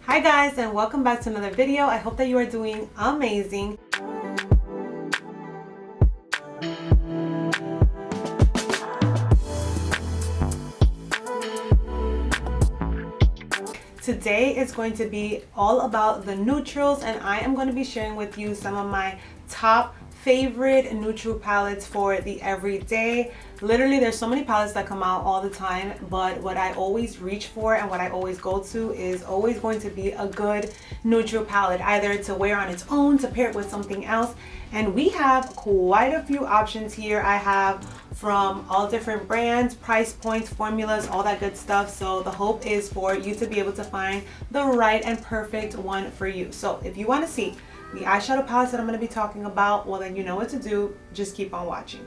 Hi guys, and welcome back to another video. I hope that you are doing amazing. Today is going to be all about the neutrals, and I am going to be sharing with you some of my top favorite neutral palettes for the everyday. Literally, there's so many palettes that come out all the time, but what I always reach for and what I always go to is always going to be a good neutral palette, either to wear on its own, to pair it with something else. And we have quite a few options here. I have from all different brands, price points, formulas, all that good stuff. So the hope is for you to be able to find the right and perfect one for you. So if you want to see the eyeshadow palettes that I'm going to be talking about, well then you know what to do. Just keep on watching.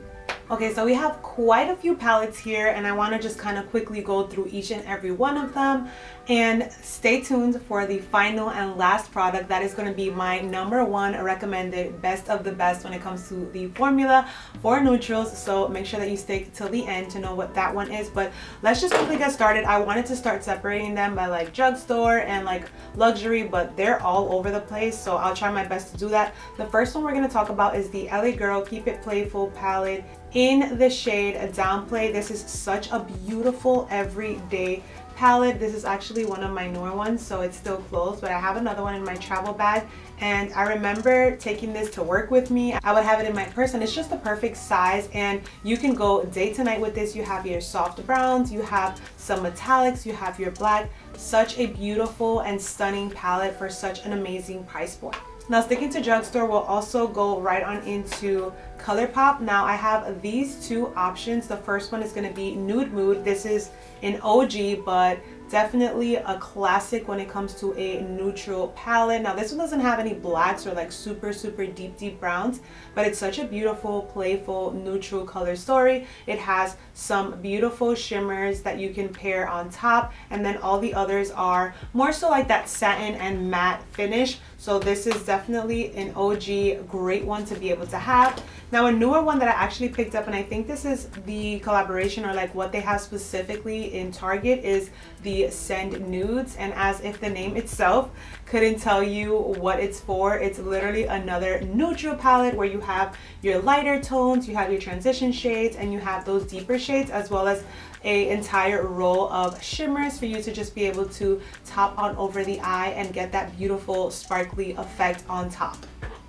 Okay, so we have quite a few palettes here, and I want to just kind of quickly go through each and every one of them, and stay tuned for the final and last product that is going to be my #1 recommended best of the best when it comes to the formula for neutrals. So make sure that you stay till the end to know what that one is. But let's just quickly get started. I wanted to start separating them by like drugstore and like luxury, but they're all over the place, so I'll try my best to do that. The first one we're going to talk about is the LA Girl Keep It Playful palette in the shade Downplay. This is such a beautiful everyday palette. This is actually one of my newer ones, so it's still closed, but I have another one in my travel bag, and I remember taking this to work with me. I would have it in my purse, and it's just the perfect size, and you can go day to night with this. You have your soft browns, you have some metallics, you have your black. Such a beautiful and stunning palette for such an amazing price point. Now, sticking to drugstore, we'll also go right on into Colourpop. Now, I have these two options. The first one is going to be Nude Mood. This is an OG, but definitely a classic when it comes to a neutral palette. Now, this one doesn't have any blacks or like super deep browns, but it's such a beautiful, playful, neutral color story. It has some beautiful shimmers that you can pair on top, and then all the others are more so like that satin and matte finish. So this is definitely an OG, great one to be able to have. Now, a newer one that I actually picked up, and I think this is the collaboration or like what they have specifically in Target, is the Send Nudes. And as if the name itself couldn't tell you what it's for, it's literally another neutral palette where you have your lighter tones, you have your transition shades, and you have those deeper shades, as well as an entire row of shimmers for you to just be able to top on over the eye and get that beautiful sparkly effect on top.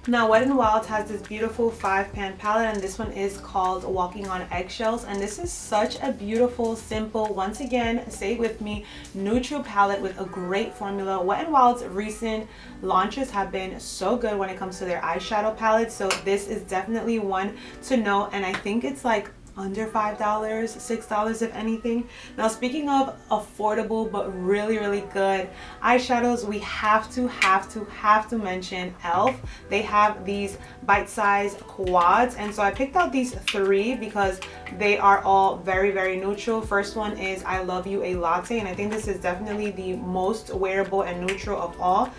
Now, Wet n Wild has this beautiful 5-pan palette, and this one is called Walking on Eggshells, and this is such a beautiful, simple, once again, say it with me, neutral palette with a great formula. Wet n Wild's recent launches have been so good when it comes to their eyeshadow palettes, so this is definitely one to know, and I think it's like under $5, $6 if anything. Now, speaking of affordable but really good eyeshadows, we have to mention e.l.f. They have these bite-sized quads, and so I picked out these three because they are all very neutral. First one is I Love You a Latte, and I think this is definitely the most wearable and neutral of all,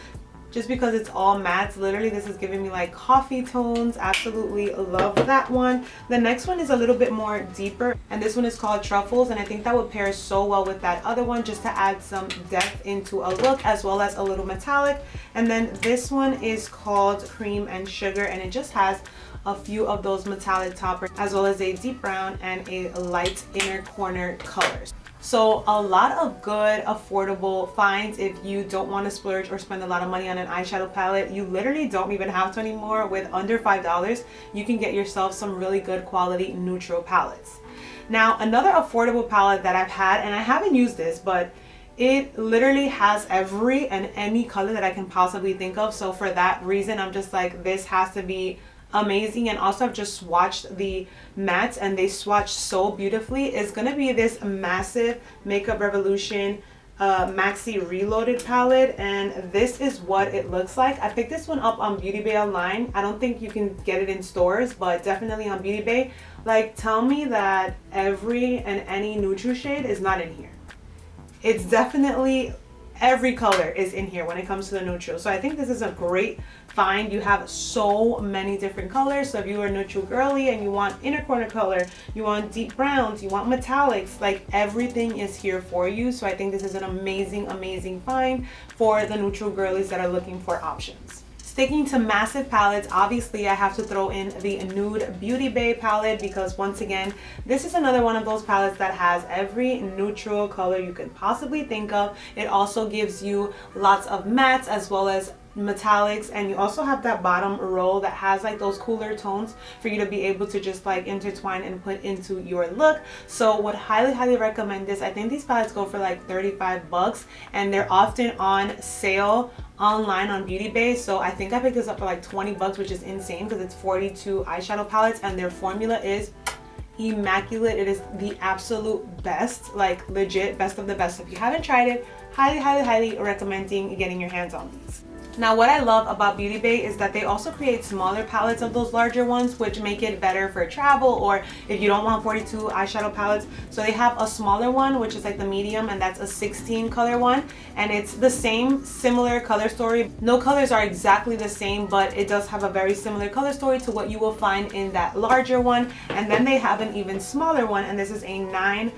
just because it's all mattes. Literally, this is giving me like coffee tones. Absolutely love that one. The next one is a little bit more deeper, and this one is called Truffles, and I think that would pair so well with that other one, just to add some depth into a look, as well as a little metallic. And then this one is called Cream and Sugar, and it just has a few of those metallic toppers, as well as a deep brown and a light inner corner colors. So a lot of good affordable finds if you don't want to splurge or spend a lot of money on an eyeshadow palette. You literally don't even have to anymore. With under $5, you can get yourself some really good quality neutral palettes. Now, another affordable palette that I've had, and I haven't used this, but it literally has every and any color that I can possibly think of. So for that reason, I'm just like, this has to be amazing. And also, I've just swatched the mattes, and they swatch so beautifully. It's gonna be this massive Makeup Revolution Maxi Reloaded palette, and this is what it looks like. I picked this one up on beautybay online. I don't think you can get it in stores, but definitely on beautybay. Like, tell me that every and any neutral shade is not in here. It's definitely every color is in here when it comes to the neutral. So I think this is a great find. You have so many different colors. So if you are neutral girly and you want inner corner color, you want deep browns, you want metallics, like everything is here for you. So I think this is an amazing find for the neutral girlies that are looking for options. Sticking to massive palettes, obviously I have to throw in the Nude Beauty Bay palette, because once again, this is another one of those palettes that has every neutral color you can possibly think of. It also gives you lots of mattes as well as metallics, and you also have that bottom row that has like those cooler tones for you to be able to just like intertwine and put into your look. So would highly recommend this. I think these palettes go for like 35 bucks, and they're often on sale online on beautybay. So I think I picked this up for like 20 bucks, which is insane because it's 42 eyeshadow palettes, and their formula is immaculate. It is the absolute best, like legit best of the best. If you haven't tried it, highly recommending getting your hands on these. Now what I love about beautybay is that they also create smaller palettes of those larger ones, which make it better for travel or if you don't want 42 eyeshadow palettes. So they have a smaller one, which is like the medium, and that's a 16 color one, and it's the same similar color story. No colors are exactly the same, but it does have a very similar color story to what you will find in that larger one. And then they have an even smaller one, and this is a 9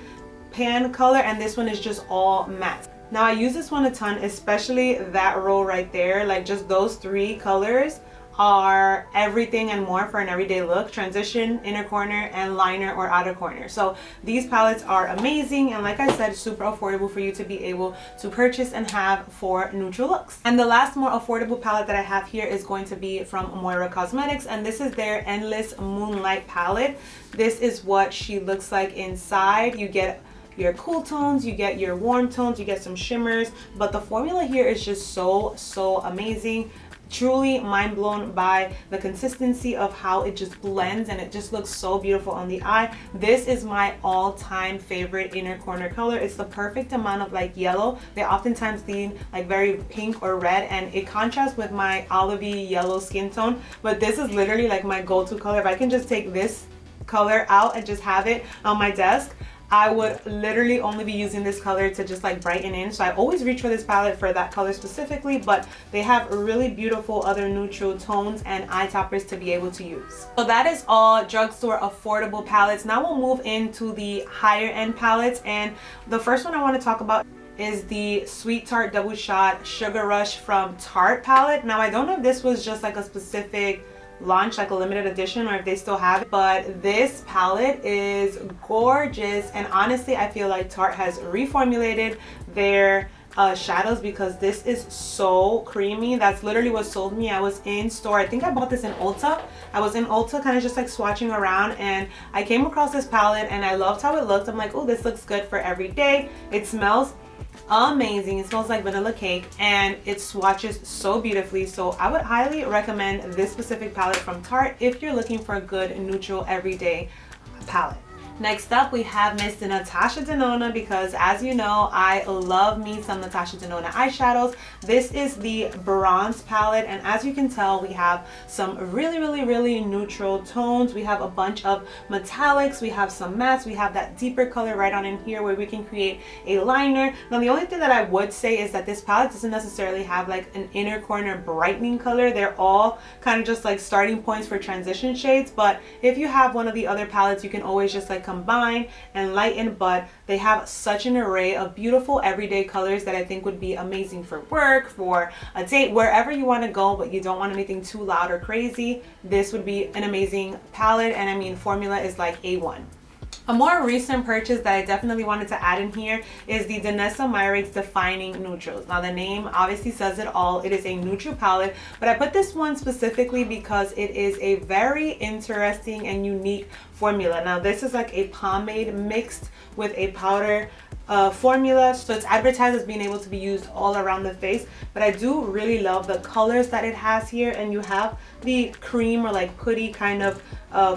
pan color, and this one is just all matte. Now I use this one a ton, especially that row right there. Like just those 3 colors are everything and more for an everyday look: transition, inner corner, and liner or outer corner. So these palettes are amazing, and like I said, super affordable for you to be able to purchase and have for neutral looks. And the last more affordable palette that I have here is going to be from Moira Cosmetics, and this is their Endless Moonlight palette. This is what she looks like inside. You get your cool tones, you get your warm tones, you get some shimmers, but the formula here is just so amazing. Truly mind blown by the consistency of how it just blends, and it just looks so beautiful on the eye. This is my all-time favorite inner corner color. It's the perfect amount of like yellow. They oftentimes lean like very pink or red, and it contrasts with my olivey yellow skin tone, but this is literally like my go-to color. If I can just take this color out and just have it on my desk, I would literally only be using this color to just like brighten in. So I always reach for this palette for that color specifically, but they have really beautiful other neutral tones and eye toppers to be able to use. So that is all drugstore affordable palettes. Now we'll move into the higher end palettes, and the first one I want to talk about is the Sweet Tart Double Shot Sugar Rush from Tarte palette. Now I don't know if this was just like a specific launch, like a limited edition, or if they still have it, but this palette is gorgeous. And honestly, I feel like Tarte has reformulated their shadows, because this is so creamy. That's literally what sold me. I was in store, I think I bought this in Ulta. I was in Ulta kind of just like swatching around, and I came across this palette and I loved how it looked. I'm like, oh, this looks good for every day. It smells amazing. It smells like vanilla cake, and it swatches so beautifully. So I would highly recommend this specific palette from Tarte if you're looking for a good neutral everyday palette. Next up, we have Miss Natasha Denona, because as you know, I love me some Natasha Denona eyeshadows. This is the Bronze palette, and as you can tell, we have some really neutral tones. We have a bunch of metallics, we have some mattes, we have that deeper color right on in here where we can create a liner. Now the only thing that I would say is that this palette doesn't necessarily have like an inner corner brightening color. They're all kind of just like starting points for transition shades, but if you have one of the other palettes, you can always just like combine and lighten. But they have such an array of beautiful everyday colors that I think would be amazing for work, for a date, wherever you want to go, but you don't want anything too loud or crazy. This would be an amazing palette, and I mean, formula is like A1. A more recent purchase that I definitely wanted to add in here is the Danessa Myricks Defining Neutrals. Now the name obviously says it all. It is a neutral palette, but I put this one specifically because it is a very interesting and unique formula. Now this is like a pomade mixed with a powder formula, so it's advertised as being able to be used all around the face, but I do really love the colors that it has here. And you have the cream or like putty kind of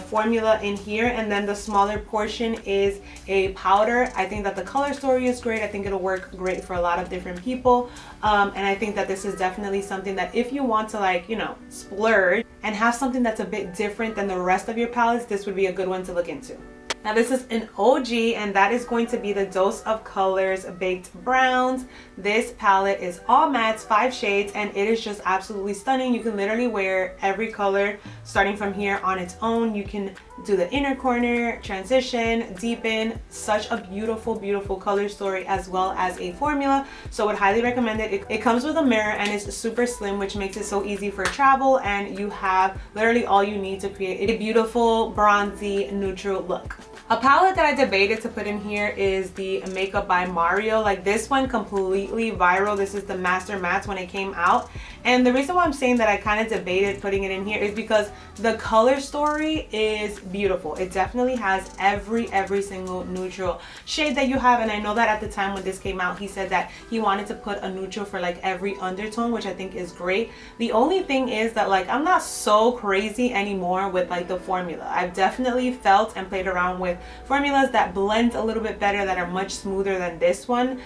formula in here, and then the smaller portion is a powder. I think that the color story is great. I think it'll work great for a lot of different people, and I think that this is definitely something that if you want to, like, you know, splurge and have something that's a bit different than the rest of your palettes, this would be a good one to look into. Now this is an OG, and that is going to be the Dose of Colors Baked Browns. This palette is all mattes, 5 shades, and it is just absolutely stunning. You can literally wear every color starting from here on its own. You can do the inner corner, transition, deepen. Such a beautiful, beautiful color story as well as a formula. So I would highly recommend it. It comes with a mirror and it's super slim, which makes it so easy for travel, and you have literally all you need to create a beautiful bronzy neutral look. A palette that I debated to put in here is the Makeup by Mario. Like, this one completely viral. This is the Master Mattes when it came out. And the reason why I'm saying that I kind of debated putting it in here is because the color story is beautiful. It definitely has every single neutral shade that you have. And I know that at the time when this came out, he said that he wanted to put a neutral for like every undertone, which I think is great. The only thing is that, like, I'm not so crazy anymore with like the formula. I've definitely felt and played around with formulas that blend a little bit better, that are much smoother than this one.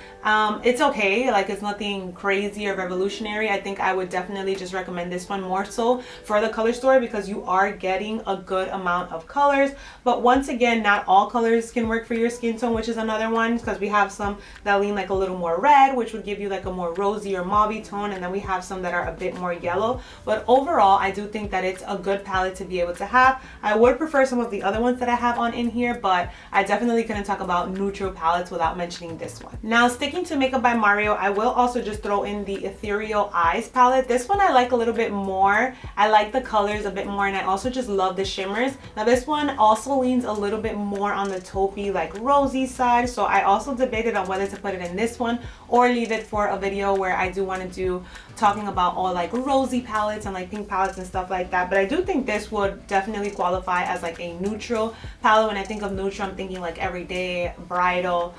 It's okay, like, it's nothing crazy or revolutionary. I think I would definitely just recommend this one more so for the color story, because you are getting a good amount of colors. But once again, not all colors can work for your skin tone, which is another one, because we have some that lean like a little more red, which would give you like a more rosy or mauve tone, and then we have some that are a bit more yellow. But overall, I do think that it's a good palette to be able to have. I would prefer some of the other ones that I have on in here, but I definitely couldn't talk about neutral palettes without mentioning this one. Now, sticking to Makeup by Mario, I will also just throw in the Ethereal Eyes palette. This one I like a little bit more. I like the colors a bit more, and I also just love the shimmers. Now this one also leans a little bit more on the taupey, like rosy side, so I also debated on whether to put it in this one or leave it for a video where I do want to do talking about all like rosy palettes and like pink palettes and stuff like that. But I do think this would definitely qualify as like a neutral palette. When I think of neutral, I'm thinking like everyday, bridal,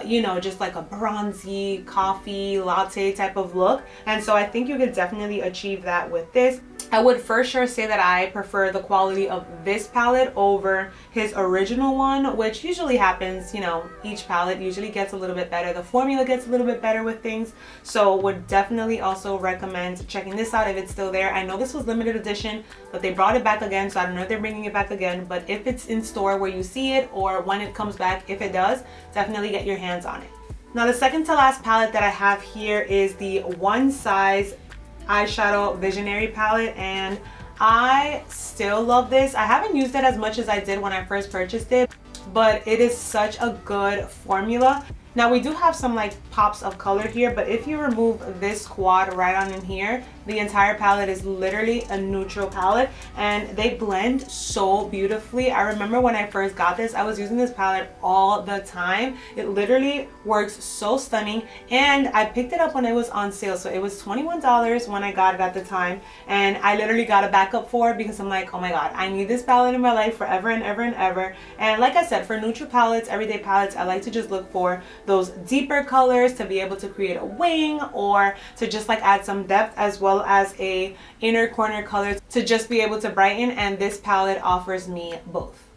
you know, just like a bronzy coffee latte type of look. And so I think you could definitely achieve that with this. I would for sure say that I prefer the quality of this palette over his original one, which usually happens, you know, each palette usually gets a little bit better. The formula gets a little bit better with things. So would definitely also recommend checking this out if it's still there. I know this was limited edition, but they brought it back again, so I don't know if they're bringing it back again. But if it's in store where you see it, or when it comes back, if it does, definitely get your hands on it. Now the second to last palette that I have here is the One Size Eyeshadow Visionary palette, and I still love this. I haven't used it as much as I did when I first purchased it, but it is such a good formula. Now we do have some like pops of color here, but if you remove this quad right on in here, the entire palette is literally a neutral palette, and they blend so beautifully. I remember when I first got this, I was using this palette all the time. It literally works so stunning, and I picked it up when it was on sale. So it was $21 when I got it at the time, and I literally got a backup for it because I'm like, oh my god, I need this palette in my life forever and ever and ever. And like I said, for neutral palettes, everyday palettes, I like to just look for those deeper colors to be able to create a wing, or to just like add some depth, as well as a inner corner color to just be able to brighten, and this palette offers me both.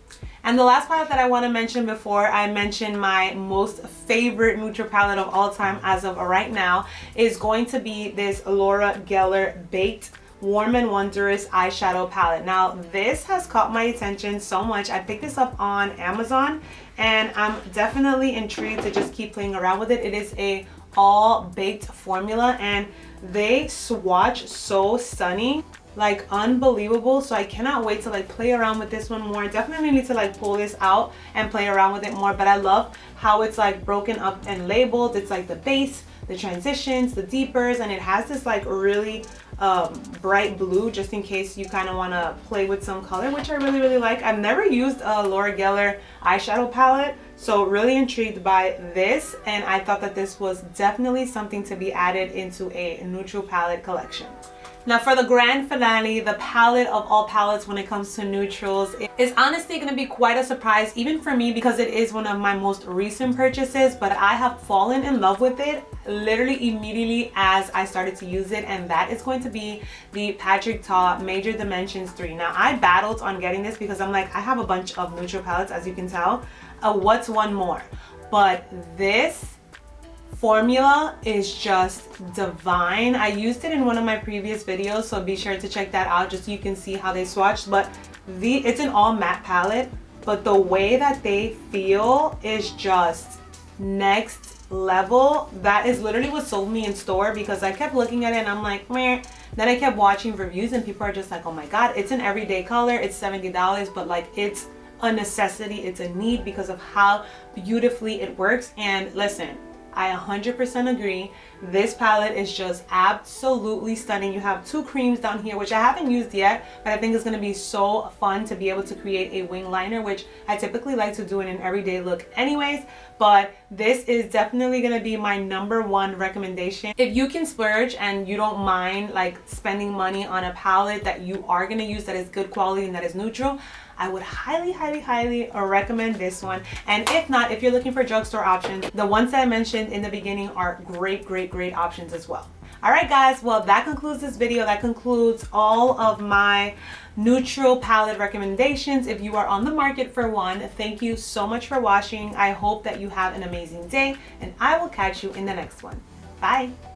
And the last palette that I want to mention before I mention my most favorite neutral palette of all time as of right now is going to be this Laura Geller Baked Warm and Wondrous eyeshadow palette. Now this has caught my attention so much. I picked this up on Amazon, and I'm definitely intrigued to just keep playing around with it. It is a all baked formula, and they swatch so stunning, like unbelievable. So I cannot wait to like play around with this one more. I definitely need to like pull this out and play around with it more, but I love how it's like broken up and labeled. It's like the base, the transitions, the deepers, and it has this like really bright blue, just in case you kind of want to play with some color, which I really like. I've never used a Laura Geller eyeshadow palette, so really intrigued by this, and I thought that this was definitely something to be added into a neutral palette collection. Now for the grand finale, the palette of all palettes when it comes to neutrals, is honestly going to be quite a surprise even for me, because it is one of my most recent purchases, but I have fallen in love with it literally immediately as I started to use it, and that is going to be the Patrick Ta Major Dimensions 3. Now I battled on getting this because I'm like, I have a bunch of neutral palettes, as you can tell. What's one more? But this formula is just divine. I used it in one of my previous videos, so be sure to check that out just so you can see how they swatched. But it's an all matte palette, but the way that they feel is just next level. That is literally what sold me in store, because I kept looking at it and I'm like, meh. Then I kept watching reviews and people are just like, oh my god, it's an everyday color, it's $70, but like it's a necessity, it's a need because of how beautifully it works. And listen, I 100% agree. This palette is just absolutely stunning. You have two creams down here, which I haven't used yet, but I think it's going to be so fun to be able to create a wing liner, which I typically like to do in an everyday look anyways. But this is definitely going to be my #1 recommendation. If you can splurge and you don't mind like spending money on a palette that you are going to use that is good quality and that is neutral, I would highly recommend this one. And if not, if you're looking for drugstore options, the ones that I mentioned in the beginning are great options as well. All right guys, well that concludes this video. That concludes all of my neutral palette recommendations. If you are on the market for one, thank you so much for watching. I hope that you have an amazing day and I will catch you in the next one. Bye.